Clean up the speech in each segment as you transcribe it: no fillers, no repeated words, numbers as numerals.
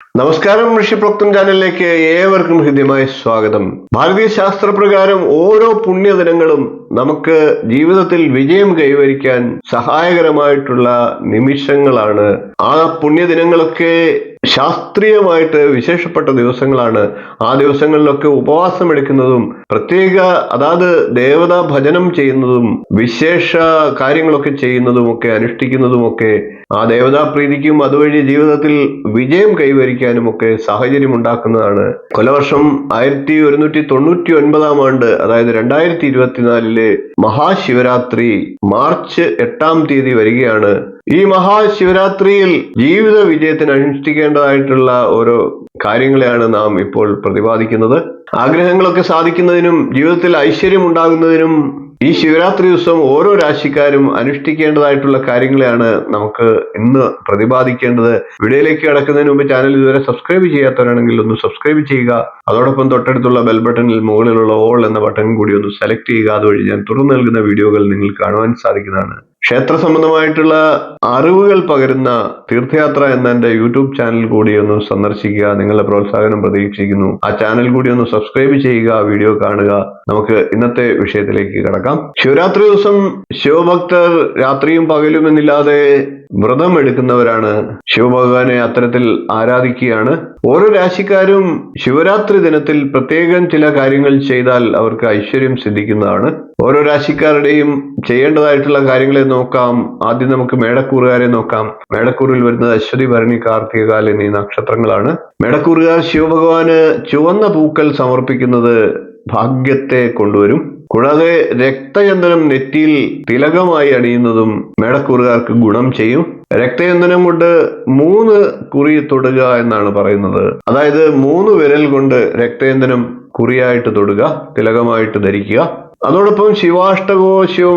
നമസ്കാരം, ഋഷിപ്രോക്തം ചാനലിലേക്ക് ഏവർക്കും ഹൃദ്യമായ സ്വാഗതം. ഭാരതീയ ശാസ്ത്രപ്രകാരം ഓരോ പുണ്യദിനങ്ങളും നമുക്ക് ജീവിതത്തിൽ വിജയം കൈവരിക്കാൻ സഹായകരമായിട്ടുള്ള നിമിഷങ്ങളാണ്. ആ പുണ്യദിനങ്ങളൊക്കെ ശാസ്ത്രീയമായിട്ട് വിശേഷപ്പെട്ട ദിവസങ്ങളാണ്. ആ ദിവസങ്ങളിലൊക്കെ ഉപവാസം എടുക്കുന്നതും അതാത് ദേവതാ ഭജനം ചെയ്യുന്നതും വിശേഷ കാര്യങ്ങളൊക്കെ ചെയ്യുന്നതുമൊക്കെ അനുഷ്ഠിക്കുന്നതുമൊക്കെ ആ ദേവതാപ്രീതിക്കും അതുവഴി ജീവിതത്തിൽ വിജയം കൈവരിക്കാനും ഒക്കെ സാഹചര്യം ഉണ്ടാക്കുന്നതാണ്. കൊലവർഷം 1199 ആണ്ട്, അതായത് 2024 മഹാശിവരാത്രി മാർച്ച് 8 വരികയാണ്. ഈ മഹാശിവരാത്രിയിൽ ജീവിത വിജയത്തിന് അനുഷ്ഠിക്കേണ്ടതായിട്ടുള്ള ഓരോ കാര്യങ്ങളെയാണ് നാം ഇപ്പോൾ പ്രതിപാദിക്കുന്നത്. ആഗ്രഹങ്ങളൊക്കെ സാധിക്കുന്നതിനും ജീവിതത്തിൽ ഐശ്വര്യം ഉണ്ടാകുന്നതിനും ഈ ശിവരാത്രി ദിവസം ഓരോ രാശിക്കാരും അനുഷ്ഠിക്കേണ്ടതായിട്ടുള്ള കാര്യങ്ങളെയാണ് നമുക്ക് ഇന്ന് പ്രതിപാദിക്കേണ്ടത്. വീഡിയോയിലേക്ക് കടക്കുന്നതിന് മുമ്പ് ചാനൽ ഇതുവരെ സബ്സ്ക്രൈബ് ചെയ്യാത്തവരാണെങ്കിൽ ഒന്ന് സബ്സ്ക്രൈബ് ചെയ്യുക. അതോടൊപ്പം തൊട്ടടുത്തുള്ള ബെൽ ബട്ടണിൽ മുകളിലുള്ള ഓൾ എന്ന ബട്ടൺ കൂടി ഒന്ന് സെലക്ട് ചെയ്യുക. അതുവഴി ഞാൻ തുടർന്ന് നൽകുന്ന വീഡിയോകൾ നിങ്ങൾക്ക് കാണുവാൻ സാധിക്കുന്നതാണ്. ക്ഷേത്ര സംബന്ധമായിട്ടുള്ള അറിവുകൾ പകരുന്ന തീർത്ഥയാത്ര എന്ന എന്റെ യൂട്യൂബ് ചാനൽ കൂടി ഒന്ന് സന്ദർശിക്കുക. നിങ്ങളുടെ പ്രോത്സാഹനം പ്രതീക്ഷിക്കുന്നു. ആ ചാനൽ കൂടി ഒന്ന് സബ്സ്ക്രൈബ് ചെയ്യുക, വീഡിയോ കാണുക. നമുക്ക് ഇന്നത്തെ വിഷയത്തിലേക്ക് കടക്കാം. ശിവരാത്രി ദിവസം ശിവഭക്തർ രാത്രിയും പകലും എന്നില്ലാതെ വ്രതം എടുക്കുന്നവരാണ്. ശിവഭഗവാനെ അത്തരത്തിൽ ആരാധിക്കുകയാണ്. ഓരോ രാശിക്കാരും ശിവരാത്രി ദിനത്തിൽ പ്രത്യേകം ചില കാര്യങ്ങൾ ചെയ്താൽ അവർക്ക് ഐശ്വര്യം സിദ്ധിക്കുന്നതാണ്. ഓരോ രാശിക്കാരുടെയും ചെയ്യേണ്ടതായിട്ടുള്ള കാര്യങ്ങളെ നോക്കാം. ആദ്യം നമുക്ക് മേടക്കൂറുകാരെ നോക്കാം. മേടക്കൂറിൽ വരുന്നത് അശ്വതി, ഭരണി, കാർത്തിക എന്നീ നക്ഷത്രങ്ങളാണ്. മേടക്കൂറുകാർ ശിവഭഗവാന് ചുവന്ന പൂക്കൾ സമർപ്പിക്കുന്നത് ഭാഗ്യത്തെ കൊണ്ടുവരും. കൂടാതെ രക്തചന്ദനം നെറ്റിയിൽ തിലകമായി അണിയുന്നതും മേടക്കൂറുകാർക്ക് ഗുണം ചെയ്യും. രക്തചന്ദനം കൊണ്ട് 3 കുറി തൊടുക എന്നാണ് പറയുന്നത്. അതായത് 3 വിരൽ കൊണ്ട് രക്തചന്ദനം കുറിയായിട്ട് തൊടുക, തിലകമായിട്ട് ധരിക്കുക. അതോടൊപ്പം ശിവാഷ്ടകോ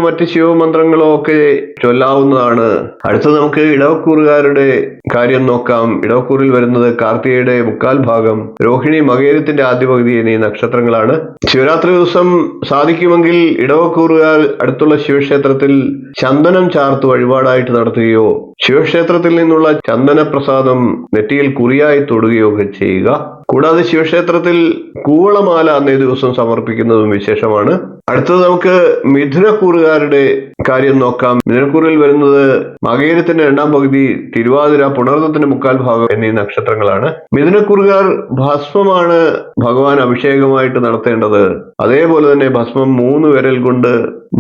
മറ്റ് ശിവമന്ത്രങ്ങളോ ഒക്കെ ചൊല്ലാവുന്നതാണ്. അടുത്തത് നമുക്ക് ഇടവക്കൂറുകാരുടെ കാര്യം നോക്കാം. ഇടവക്കൂറിൽ വരുന്നത് കാർത്തികയുടെ 1/4 ഭാഗം, രോഹിണി, മകേരത്തിന്റെ ആദ്യ പകുതി എന്നീ നക്ഷത്രങ്ങളാണ്. ശിവരാത്രി ദിവസം സാധിക്കുമെങ്കിൽ ഇടവക്കൂറുകാർ അടുത്തുള്ള ശിവക്ഷേത്രത്തിൽ ചന്ദനം ചാർത്ത് വഴിപാടായിട്ട് നടത്തുകയോ ശിവക്ഷേത്രത്തിൽ നിന്നുള്ള ചന്ദനപ്രസാദം നെറ്റിയിൽ കുറിയായി തൊടുകയോ ഒക്കെ ചെയ്യുക. കൂടാതെ ശിവക്ഷേത്രത്തിൽ കൂവളമാല അന്നേ ദിവസം സമർപ്പിക്കുന്നതും വിശേഷമാണ്. അടുത്തത് നമുക്ക് മിഥുനക്കൂറുകാരുടെ കാര്യം നോക്കാം. മിഥുനക്കൂറിൽ വരുന്നത് മകേരത്തിന്റെ 2ാം പകുതി, തിരുവാതിര, പുണർന്നത്തിന്റെ 1/4 ഭാഗം എന്നീ നക്ഷത്രങ്ങളാണ്. മിഥുനക്കൂറുകാർ ഭസ്മമാണ് ഭഗവാൻ അഭിഷേകമായിട്ട് നടത്തേണ്ടത്. അതേപോലെ തന്നെ ഭസ്മം 3 വിരൽ കൊണ്ട്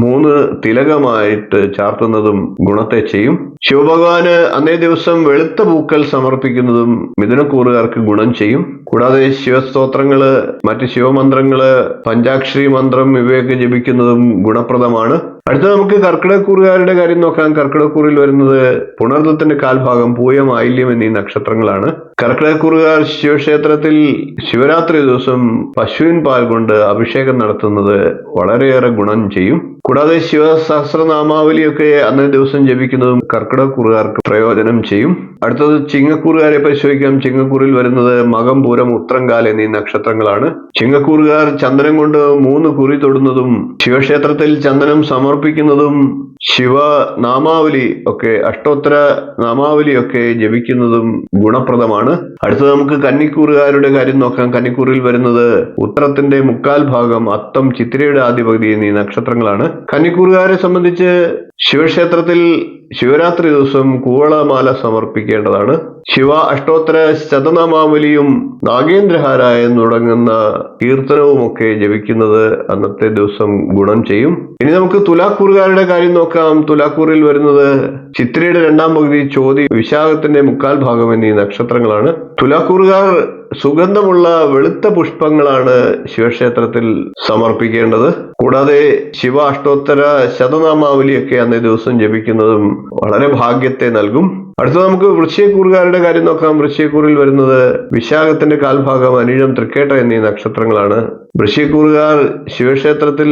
3 തിലകമായിട്ട് ചാർത്തുന്നതും ഗുണത്തെ ചെയ്യും. ശിവഭഗവാന് അന്നേ ദിവസം വെളുത്ത പൂക്കൾ സമർപ്പിക്കുന്നതും മിഥുനക്കൂറുകാർക്ക് ഗുണം ചെയ്യും. കൂടാതെ ശിവസ്തോത്രങ്ങള്, മറ്റ് ശിവമന്ത്രങ്ങള്, പഞ്ചാക്ഷരി മന്ത്രം ഇവയൊക്കെ ജപിക്കുന്നതും ഗുണപ്രദമാണ്. അടുത്ത നമുക്ക് കർക്കിടകക്കൂറുകാരുടെ കാര്യം നോക്കാം. കർക്കിടകക്കൂറിൽ വരുന്നത് പുണർന്നത്തിന്റെ 1/4 ഭാഗം, പൂയം, ആയില്യം എന്നീ നക്ഷത്രങ്ങളാണ്. കർക്കിടകക്കൂറുകാർ ശിവക്ഷേത്രത്തിൽ ശിവരാത്രി ദിവസം പശുവിൻ പാൽ കൊണ്ട് അഭിഷേകം നടത്തുന്നത് വളരെയേറെ ഗുണം ചെയ്യും. കൂടാതെ ശിവസഹസ്രനാമാവലിയൊക്കെ അന്നേ ദിവസം ജപിക്കുന്നതും കർക്കിടകക്കൂറുകാർക്ക് പ്രയോജനം ചെയ്യും. അടുത്തത് ചിങ്ങക്കൂറുകാരെ പരിശോധിക്കാം. ചിങ്ങക്കൂറിൽ വരുന്നത് മകം, പൂരം, ഉത്രംകാൽ എന്നീ നക്ഷത്രങ്ങളാണ്. ചിങ്ങക്കൂറുകാർ ചന്ദനം കൊണ്ട് 3 കുറി തൊടുന്നതും ശിവക്ഷേത്രത്തിൽ ചന്ദനം സമർപ്പിക്കുന്നതും ശിവനാമാവലി ഒക്കെ, അഷ്ടോത്തര നാമാവലി ഒക്കെ ജപിക്കുന്നതും ഗുണപ്രദമാണ്. അടുത്തത് നമുക്ക് കന്നിക്കൂറുകാരുടെ കാര്യം നോക്കാം. കന്നിക്കൂറിൽ വരുന്നത് ഉത്തരത്തിന്റെ 1/4 ഭാഗം, അത്തം, ചിത്തിരയുടെ ആദ്യ പകുതി എന്നീ നക്ഷത്രങ്ങളാണ്. കന്നിക്കൂറുകാരെ സംബന്ധിച്ച് ശിവക്ഷേത്രത്തിൽ ശിവരാത്രി ദിവസം കൂവളമാല സമർപ്പിക്കേണ്ടതാണ്. ശിവ അഷ്ടോത്തര ശതനാമാവലിയും നാഗേന്ദ്രഹാരായം തുടങ്ങുന്ന കീർത്തനവുമൊക്കെ ജപിക്കുന്നത് അന്നത്തെ ദിവസം ഗുണം ചെയ്യും. ഇനി നമുക്ക് തുലാക്കൂറുകാരുടെ കാര്യം നോക്കാം. തുലാക്കൂറിൽ വരുന്നത് ചിത്രയുടെ 2ാം പകുതി, ചോതി, വിശാഖത്തിന്റെ 1/4 ഭാഗം എന്നീ നക്ഷത്രങ്ങളാണ്. തുലാക്കൂറുകാർ സുഗന്ധമുള്ള വെളുത്ത പുഷ്പങ്ങളാണ് ശിവക്ഷേത്രത്തിൽ സമർപ്പിക്കേണ്ടത്. കൂടാതെ ശിവ അഷ്ടോത്തര ശതനാമാവലിയൊക്കെ അന്നേ ദിവസം ജപിക്കുന്നതും വളരെ ഭാഗ്യത്തെ നൽകും. അടുത്തത് നമുക്ക് വൃശ്ചികക്കൂറുകാരുടെ കാര്യം നോക്കാം. വൃശ്ചികക്കൂറിൽ വരുന്നത് വിശാഖത്തിന്റെ 1/4 ഭാഗം, അനിഴം, തൃക്കേട്ട എന്നീ നക്ഷത്രങ്ങളാണ്. വൃശ്ചികക്കൂറുകാർ ശിവക്ഷേത്രത്തിൽ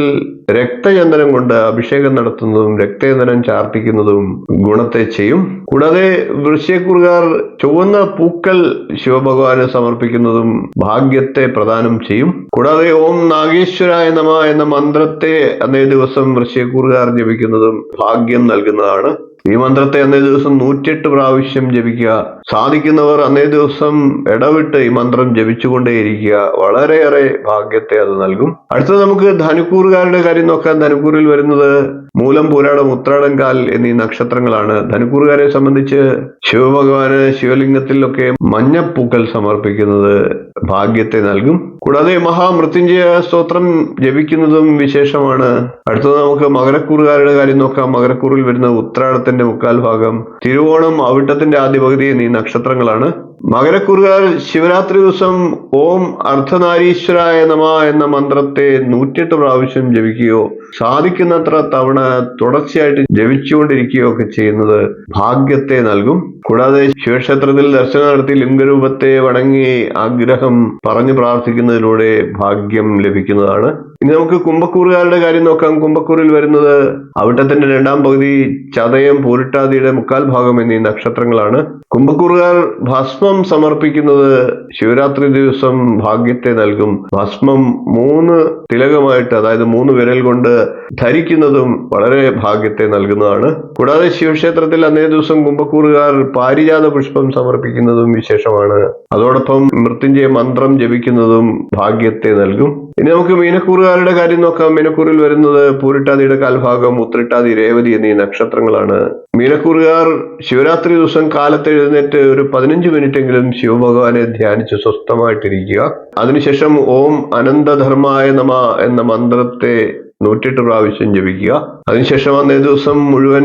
രക്തചന്ദനം കൊണ്ട് അഭിഷേകം നടത്തുന്നതും രക്തചന്ദനം ചാർത്തിക്കുന്നതും ഗുണത്തെ ചെയ്യും. കൂടാതെ വൃശ്ചികക്കൂറുകാർ ചുവന്ന പൂക്കൾ ശിവഭഗവാന് സമർപ്പിക്കുന്നതും ഭാഗ്യത്തെ പ്രദാനം ചെയ്യും. കൂടാതെ ഓം നാഗേശ്വരായ നമഃ എന്ന മന്ത്രത്തെ അന്നേ ദിവസം വൃശ്ചികക്കൂറുകാർ ജപിക്കുന്നതും ഭാഗ്യം നൽകുന്നതാണ്. ഈ മന്ത്രത്തെ അന്നേ ദിവസം 108 പ്രാവശ്യം ജപിക്കുക. സാധിക്കുന്നവർ അന്നേ ദിവസം ഇടവിട്ട് ഈ മന്ത്രം ജപിച്ചുകൊണ്ടേയിരിക്കുക. വളരെയേറെ ഭാഗ്യത്തെ അത് നൽകും. അടുത്തത് നമുക്ക് ധനുക്കൂറുകാരുടെ കാര്യം നോക്കാം. ധനുക്കൂറിൽ വരുന്നത് മൂലം, പൂരാടം, ഉത്രാടം, കാൽ എന്നീ നക്ഷത്രങ്ങളാണ്. ധനുക്കൂറുകാരെ സംബന്ധിച്ച് ശിവഭഗവാന് ശിവലിംഗത്തിലൊക്കെ മഞ്ഞപ്പൂക്കൾ സമർപ്പിക്കുന്നത് ഭാഗ്യത്തെ നൽകും. കൂടാതെ മഹാമൃത്യുഞ്ജയ സ്തോത്രം ജപിക്കുന്നതും വിശേഷമാണ്. അടുത്തത് നമുക്ക് മകരക്കൂറുകാരുടെ കാര്യം നോക്കാം. മകരക്കൂറിൽ വരുന്ന ഉത്രാടത്തിന്റെ 1/4 ഭാഗം, തിരുവോണം, അവിട്ടത്തിന്റെ ആദ്യ പകുതി എന്നീ നക്ഷത്രങ്ങളാണ്. മകരക്കൂറുകാർ ശിവരാത്രി ദിവസം ഓം അർദ്ധനാരീശ്വരായ നമ എന്ന മന്ത്രത്തെ 108 പ്രാവശ്യം ജപിക്കുകയോ സാധിക്കുന്നത്ര തവണ തുടർച്ചയായിട്ട് ജപിച്ചുകൊണ്ടിരിക്കുകയോ ഒക്കെ ചെയ്യുന്നത് ഭാഗ്യത്തെ നൽകും. കൂടാതെ ശിവക്ഷേത്രത്തിൽ ദർശനം നടത്തി ലിംഗരൂപത്തെ വണങ്ങി ആഗ്രഹം പറഞ്ഞു പ്രാർത്ഥിക്കുന്നതിലൂടെ ഭാഗ്യം ലഭിക്കുന്നതാണ്. ഇനി നമുക്ക് കുംഭക്കൂറുകാരുടെ കാര്യം നോക്കാം. കുംഭക്കൂറിൽ വരുന്നത് അവിട്ടത്തിന്റെ 2ാം പകുതി, ചതയം, പൂരിട്ടാതിയുടെ 1/4 ഭാഗം എന്നീ നക്ഷത്രങ്ങളാണ്. കുംഭക്കൂറുകാർ ഭസ്മം സമർപ്പിക്കുന്നത് ശിവരാത്രി ദിവസം ഭാഗ്യത്തെ നൽകും. ഭസ്മം 3 തിലകമായിട്ട്, അതായത് 3 വിരൽ കൊണ്ട് ധരിക്കുന്നതും വളരെ ഭാഗ്യത്തെ നൽകുന്നതാണ്. കൂടാതെ ശിവക്ഷേത്രത്തിൽ അന്നേ ദിവസം കുംഭക്കൂറുകാർ പാരിജാത പുഷ്പം സമർപ്പിക്കുന്നതും വിശേഷമാണ്. അതോടൊപ്പം മൃത്യുഞ്ജയ മന്ത്രം ജപിക്കുന്നതും ഭാഗ്യത്തെ നൽകും. ഇനി നമുക്ക് മീനക്കൂറുകാരുടെ കാര്യം നോക്കാം. മീനക്കൂറിൽ വരുന്നത് പൂരിട്ടാതിയുടെ 1/4 ഭാഗം, ഉത്രട്ടാതി, രേവതി എന്നീ നക്ഷത്രങ്ങളാണ്. മീനക്കൂറുകാർ ശിവരാത്രി ദിവസം കാലത്ത് എഴുന്നേറ്റ് ഒരു 15 മിനിറ്റെങ്കിലും ശിവഭഗവാനെ ധ്യാനിച്ച് സ്വസ്ഥമായിട്ടിരിക്കുക. അതിനുശേഷം ഓം അനന്തധർമായ നമ എന്ന മന്ത്രത്തെ 108 പ്രാവശ്യം ജപിക്കുക. അതിനുശേഷം അന്നേ ദിവസം മുഴുവൻ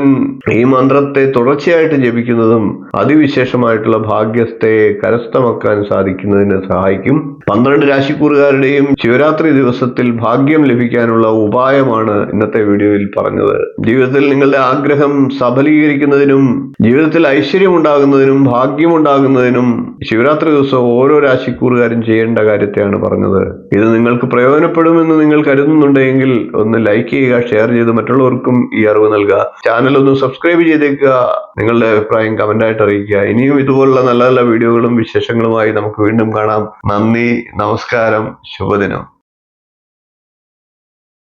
ഈ മന്ത്രത്തെ തുടർച്ചയായിട്ട് ജപിക്കുന്നതും അതിവിശേഷമായിട്ടുള്ള ഭാഗ്യത്തെ കരസ്ഥമാക്കാൻ സാധിക്കുന്നതിന് സഹായിക്കും. 12 രാശിക്കൂറുകാരുടെയും ശിവരാത്രി ദിവസത്തിൽ ഭാഗ്യം ലഭിക്കാനുള്ള ഉപായമാണ് ഇന്നത്തെ വീഡിയോയിൽ പറഞ്ഞത്. ജീവിതത്തിൽ നിങ്ങളുടെ ആഗ്രഹം സഫലീകരിക്കുന്നതിനും ജീവിതത്തിൽ ഐശ്വര്യം ഉണ്ടാകുന്നതിനും ഭാഗ്യമുണ്ടാകുന്നതിനും ശിവരാത്രി ദിവസം ഓരോ രാശിക്കൂറുകാരും ചെയ്യേണ്ട കാര്യത്തെയാണ് പറഞ്ഞത്. ഇത് നിങ്ങൾക്ക് പ്രയോജനപ്പെടുമെന്ന് നിങ്ങൾ കരുതുന്നുണ്ടെങ്കിൽ ഒന്ന് ലൈക്ക് ചെയ്യുക, ഷെയർ ചെയ്ത് മറ്റുള്ളവർക്കും ഈ അറിവ് നൽകുക. ചാനൽ ഒന്ന് സബ്സ്ക്രൈബ് ചെയ്തേക്കുക. നിങ്ങളുടെ അഭിപ്രായം കമന്റായിട്ട് അറിയിക്കുക. ഇനിയും ഇതുപോലുള്ള നല്ല നല്ല വീഡിയോകളും വിശേഷങ്ങളുമായി നമുക്ക് വീണ്ടും കാണാം. നന്ദി, നമസ്കാരം, ശുഭദിനം.